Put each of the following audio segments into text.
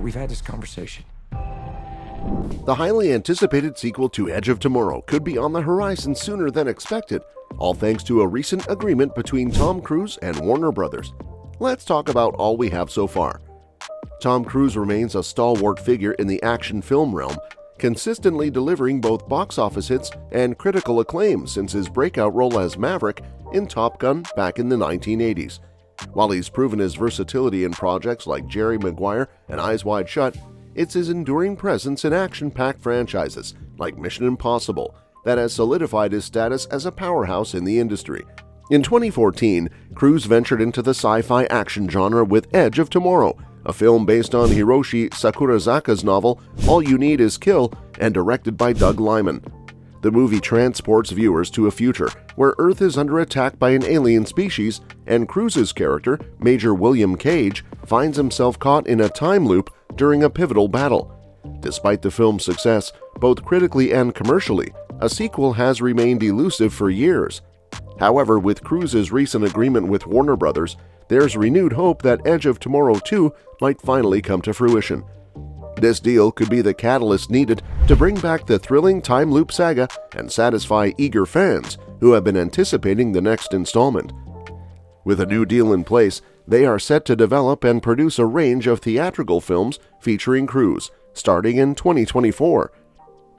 we've had this conversation. The highly anticipated sequel to Edge of Tomorrow could be on the horizon sooner than expected, all thanks to a recent agreement between Tom Cruise and Warner Brothers. Let's talk about all we have so far. Tom Cruise remains a stalwart figure in the action film realm, consistently delivering both box office hits and critical acclaim since his breakout role as Maverick in Top Gun back in the 1980s. While he's proven his versatility in projects like Jerry Maguire and Eyes Wide Shut, it's his enduring presence in action-packed franchises like Mission Impossible that has solidified his status as a powerhouse in the industry. In 2014, Cruise ventured into the sci-fi action genre with Edge of Tomorrow, a film based on Hiroshi Sakurazaka's novel All You Need Is Kill and directed by Doug Liman. The movie transports viewers to a future where Earth is under attack by an alien species, and Cruise's character, Major William Cage, finds himself caught in a time loop during a pivotal battle. Despite the film's success, both critically and commercially, a sequel has remained elusive for years. However, with Cruise's recent agreement with Warner Brothers, there's renewed hope that Edge of Tomorrow 2 might finally come to fruition. This deal could be the catalyst needed to bring back the thrilling time loop saga and satisfy eager fans who have been anticipating the next installment. With a new deal in place, they are set to develop and produce a range of theatrical films featuring Cruise, starting in 2024.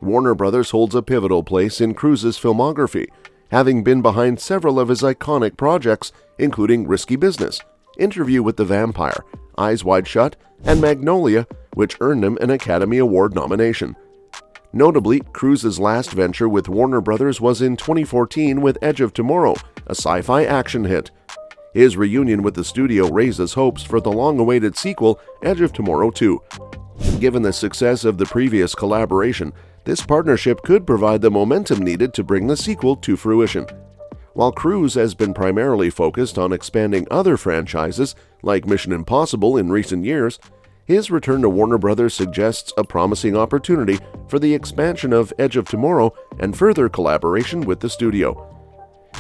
Warner Brothers holds a pivotal place in Cruise's filmography, having been behind several of his iconic projects, including Risky Business, Interview with the Vampire, Eyes Wide Shut, and Magnolia, which earned him an Academy Award nomination. Notably, Cruise's last venture with Warner Brothers was in 2014 with Edge of Tomorrow, a sci-fi action hit. His reunion with the studio raises hopes for the long-awaited sequel, Edge of Tomorrow 2. Given the success of the previous collaboration, this partnership could provide the momentum needed to bring the sequel to fruition. While Cruise has been primarily focused on expanding other franchises like Mission Impossible in recent years, his return to Warner Brothers suggests a promising opportunity for the expansion of Edge of Tomorrow and further collaboration with the studio.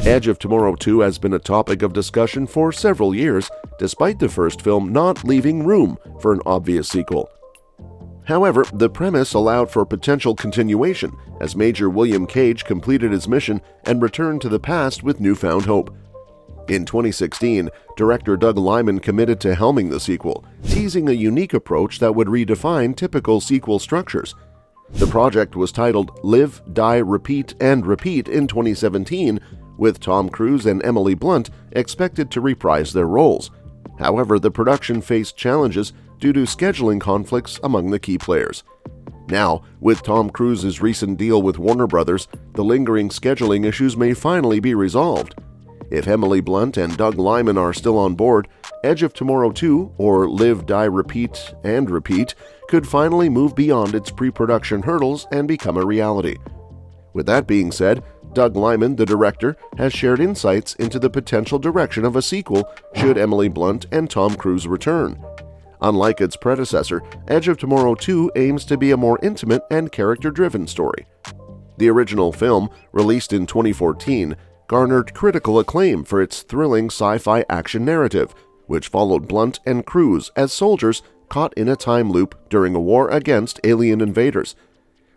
Edge of Tomorrow 2 has been a topic of discussion for several years, despite the first film not leaving room for an obvious sequel. However, the premise allowed for potential continuation as Major William Cage completed his mission and returned to the past with newfound hope. In 2016, director Doug Liman committed to helming the sequel, teasing a unique approach that would redefine typical sequel structures. The project was titled Live, Die, Repeat, and Repeat in 2017, with Tom Cruise and Emily Blunt expected to reprise their roles. However, the production faced challenges due to scheduling conflicts among the key players. Now, with Tom Cruise's recent deal with Warner Brothers, the lingering scheduling issues may finally be resolved. If Emily Blunt and Doug Liman are still on board, Edge of Tomorrow 2, or Live, Die, Repeat, and Repeat, could finally move beyond its pre-production hurdles and become a reality. With that being said, Doug Liman, the director, has shared insights into the potential direction of a sequel should Emily Blunt and Tom Cruise return. Unlike its predecessor, Edge of Tomorrow 2 aims to be a more intimate and character-driven story. The original film, released in 2014, garnered critical acclaim for its thrilling sci-fi action narrative, which followed Blunt and Cruise as soldiers caught in a time loop during a war against alien invaders.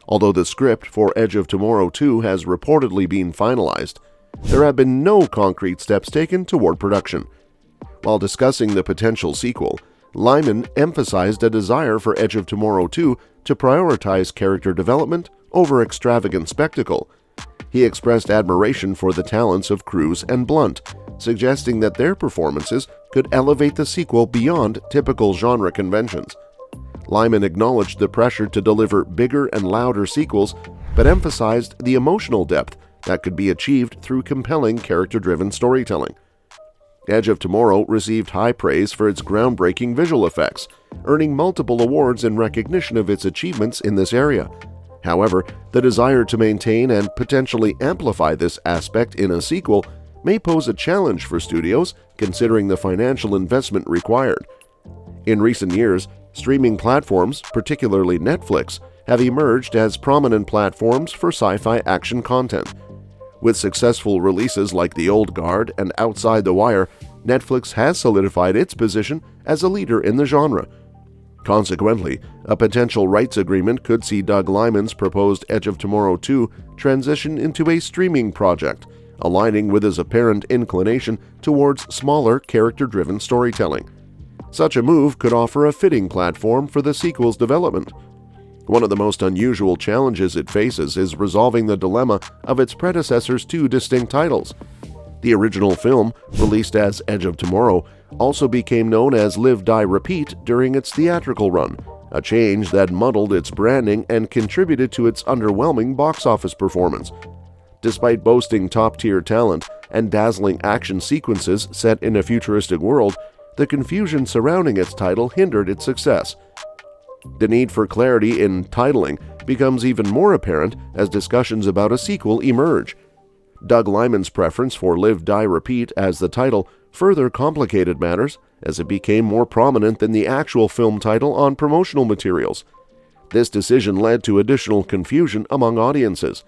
Although the script for Edge of Tomorrow 2 has reportedly been finalized, there have been no concrete steps taken toward production. While discussing the potential sequel, Liman emphasized a desire for Edge of Tomorrow 2 to prioritize character development over extravagant spectacle. He expressed admiration for the talents of Cruise and Blunt, suggesting that their performances could elevate the sequel beyond typical genre conventions. Liman acknowledged the pressure to deliver bigger and louder sequels, but emphasized the emotional depth that could be achieved through compelling character-driven storytelling. Edge of Tomorrow received high praise for its groundbreaking visual effects, earning multiple awards in recognition of its achievements in this area. However, the desire to maintain and potentially amplify this aspect in a sequel may pose a challenge for studios, considering the financial investment required. In recent years, streaming platforms, particularly Netflix, have emerged as prominent platforms for sci-fi action content. With successful releases like The Old Guard and Outside the Wire, Netflix has solidified its position as a leader in the genre. Consequently, a potential rights agreement could see Doug Liman's proposed Edge of Tomorrow 2 transition into a streaming project, aligning with his apparent inclination towards smaller, character-driven storytelling. Such a move could offer a fitting platform for the sequel's development. One of the most unusual challenges it faces is resolving the dilemma of its predecessor's two distinct titles. The original film, released as Edge of Tomorrow, also became known as Live, Die, Repeat during its theatrical run, a change that muddled its branding and contributed to its underwhelming box office performance. Despite boasting top-tier talent and dazzling action sequences set in a futuristic world, the confusion surrounding its title hindered its success. The need for clarity in titling becomes even more apparent as discussions about a sequel emerge. Doug Liman's preference for Live, Die, Repeat as the title further complicated matters as it became more prominent than the actual film title on promotional materials. This decision led to additional confusion among audiences.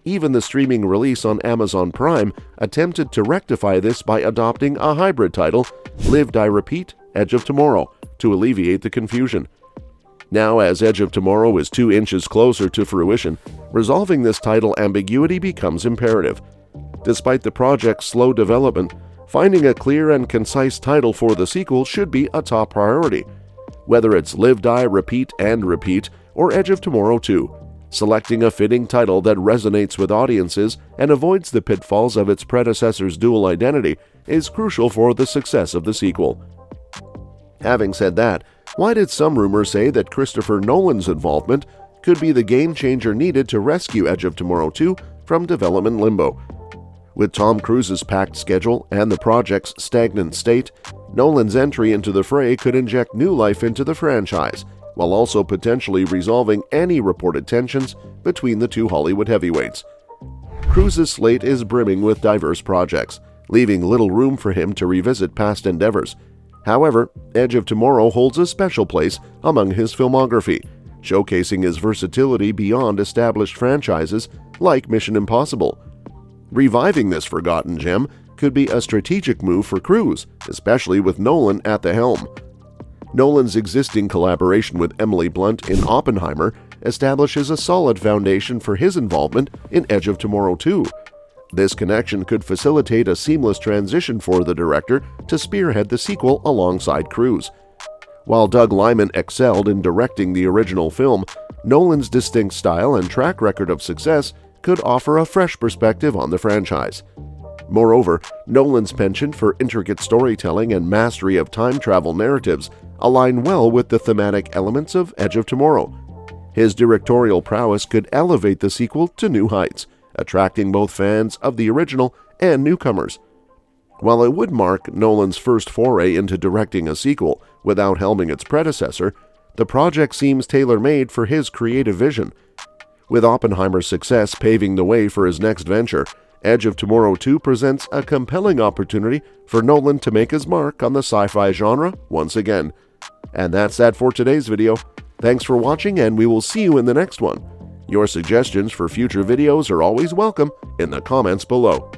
Even the streaming release on Amazon Prime attempted to rectify this by adopting a hybrid title, Live, Die, Repeat, Edge of Tomorrow, to alleviate the confusion. Now, as Edge of Tomorrow is 2 inches closer to fruition, resolving this title ambiguity becomes imperative. Despite the project's slow development, finding a clear and concise title for the sequel should be a top priority. Whether it's Live, Die, Repeat, and Repeat, or Edge of Tomorrow 2, selecting a fitting title that resonates with audiences and avoids the pitfalls of its predecessor's dual identity is crucial for the success of the sequel. Having said that, why did some rumors say that Christopher Nolan's involvement could be the game-changer needed to rescue Edge of Tomorrow 2 from development limbo? With Tom Cruise's packed schedule and the project's stagnant state, Nolan's entry into the fray could inject new life into the franchise, while also potentially resolving any reported tensions between the two Hollywood heavyweights. Cruise's slate is brimming with diverse projects, leaving little room for him to revisit past endeavors. However, Edge of Tomorrow holds a special place among his filmography, showcasing his versatility beyond established franchises like Mission Impossible. Reviving this forgotten gem could be a strategic move for Cruise, especially with Nolan at the helm. Nolan's existing collaboration with Emily Blunt in Oppenheimer establishes a solid foundation for his involvement in Edge of Tomorrow 2. This connection could facilitate a seamless transition for the director to spearhead the sequel alongside Cruise. While Doug Liman excelled in directing the original film, Nolan's distinct style and track record of success could offer a fresh perspective on the franchise. Moreover, Nolan's penchant for intricate storytelling and mastery of time travel narratives align well with the thematic elements of Edge of Tomorrow. His directorial prowess could elevate the sequel to new heights, attracting both fans of the original and newcomers. While it would mark Nolan's first foray into directing a sequel without helming its predecessor, the project seems tailor-made for his creative vision. With Oppenheimer's success paving the way for his next venture, Edge of Tomorrow 2 presents a compelling opportunity for Nolan to make his mark on the sci-fi genre once again. And that's that for today's video. Thanks for watching, and we will see you in the next one. Your suggestions for future videos are always welcome in the comments below.